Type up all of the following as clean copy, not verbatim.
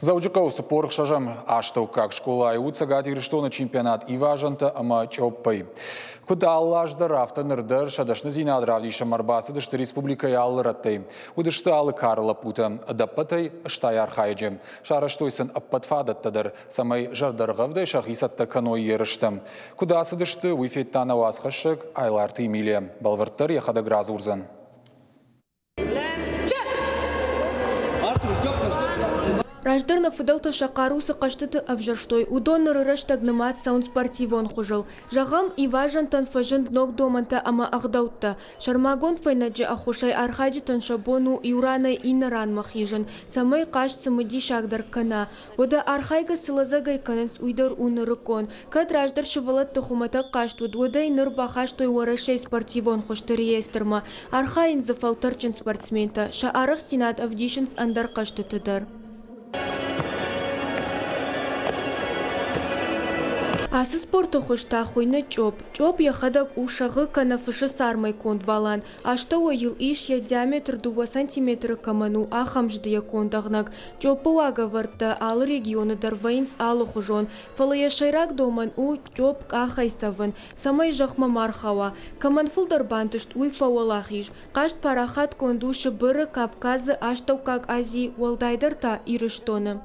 Заужикау спорх шажам аштау как школа и уцагат ирштона чемпионат и важанта ама чоппай. Куда аллаждар автонырдар шадашны зинадравди шамарбасы дышты республика яллыраттай. Удышты алы Карла Пута адаппатай штай архайджем. Шараштойсын аппатфадаттадар самай жардарғавдай шахисатта каной ерыштым. Куда сыдышты уйфеттана уасхашык айларты Эмилия. Балварттар яхада граз урзан. Раждырна фыдалта шақарусы қаштыты авжарштой. Удонны рырыштаг нымат саун спортивон хужыл. Жағам и важантан фажын ног доманта ама ағдаутта. Шармагон файнаджи ахушай архаджитан шабону юранай инаран махижын. Самай қаш сымыди шагдар кана. Ода архайга сылазагай каненс уйдар унырыкон. Кад раждар шывалат тухумата қаштуд. Ода иныр бахаштой уарашай спортивон хуштыр реестрма. Архайн зафалтарчын спортсмента. Шаарах синат авдишынс андар қаштытыдар. Асы спорты хошта хуйны чоп. Чоп яхадак ушағы канафышы сармай конд валан. Ашта ойыл иш я диаметр 2 сантиметр каману ахамжды я кондағнак. Чопы уага варта алы регионы дарвайнс алы хужон. Фалая шайрак доман у чоп ахайсавын. Самай жахма мархава. Каманфул дарбантышт уйфа уалахиш. Кашт парахат кондуши быры Кавказы аштау как Азии уалдайдарта ирыштоны.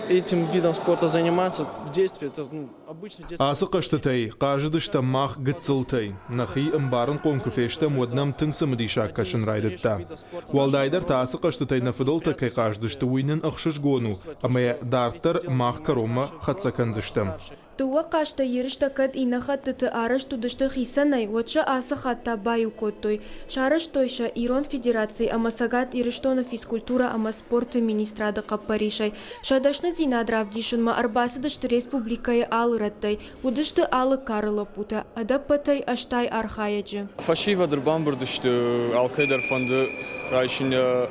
Этим видом спорта заниматься в детстве, это обычно детство. Асы қаштытай, қажыдышта мақ гыцылтай. Нахи ымбарын қонкуфешта моднам тыңсымыди шаққашын райдытта. Уалдайдар та асы қаштытай нафыдылта кай қаждышты уйнын ұқшыш гону, амая дарттар мақ карома қатсаканзышты. Туа кашта ерышта кад инахат тыты арыш тудышты хисанай, отша асы хатта баю коттой. Шарыш тойша Ирон Федерации амасагат ирыштона физкультура ама спорты министрады қаппаришай. Шадашны зинадрав дишынма арбасы дышты республикая алыраттай. Удышты алы Карла Пута, адаппатай аштай архаяджы. Фашива дырбан дышты Алкайдар фонды райшын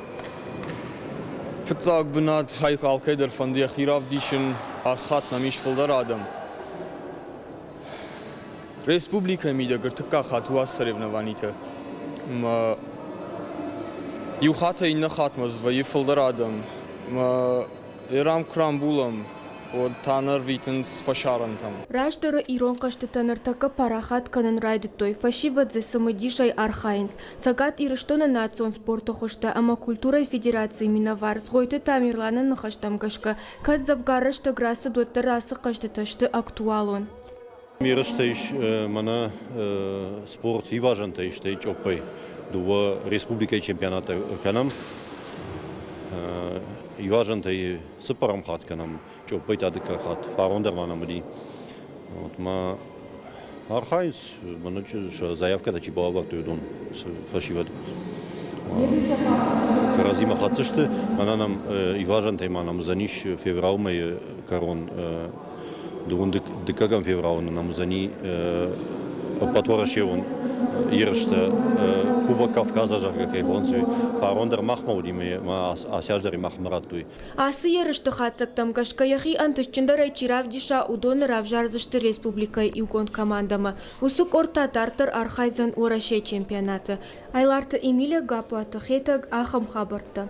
фытсаг бынат хайк Алкайдар фонды яхирав дишын асхат намиш фылдар адам. Республика мида гыртыкка хатуас соревнованита. Юхата инна хатмаз ва ефылдар адам. Ирам крам булам. Вот танар витенс фашарантам. Раждары Ирон кашты танартака парахат канын райдытой. Фашивадзе самыдишай архайнс. Сагат ирыштона национ спорта хошта, ама культурай федерации миновар. Сгойты тамирланы нахаштам кашка. Кад завгарышта грасы дуатта расы кашты ташты актуалон. Мирыштайш мана спорт и важен тайштайч опай. Дува республика чемпионата канам. И важен тай сыпарам хат канам. Чопай тадыка хат. Фарондер мана мди. Вот ма архайс мана заявка да чибава тойдон фашивад. Каразима хатсышты мананам и важен тай манам заниш феврал май корон Дугун декагам феврал нам зани потворашевун иршта Куба Кавказа жарга кайфонцу фарондер махмаудиме асяждари махмаратуй. Асы ерышты хатсактам кашкаяхи антышчындарай чирав диша удоны равжарзышты республикай югон командама. Усук орта тартыр архайзан ораше чемпионаты. Айларты Эмилия Гапуаты хетаг ахам хабарты.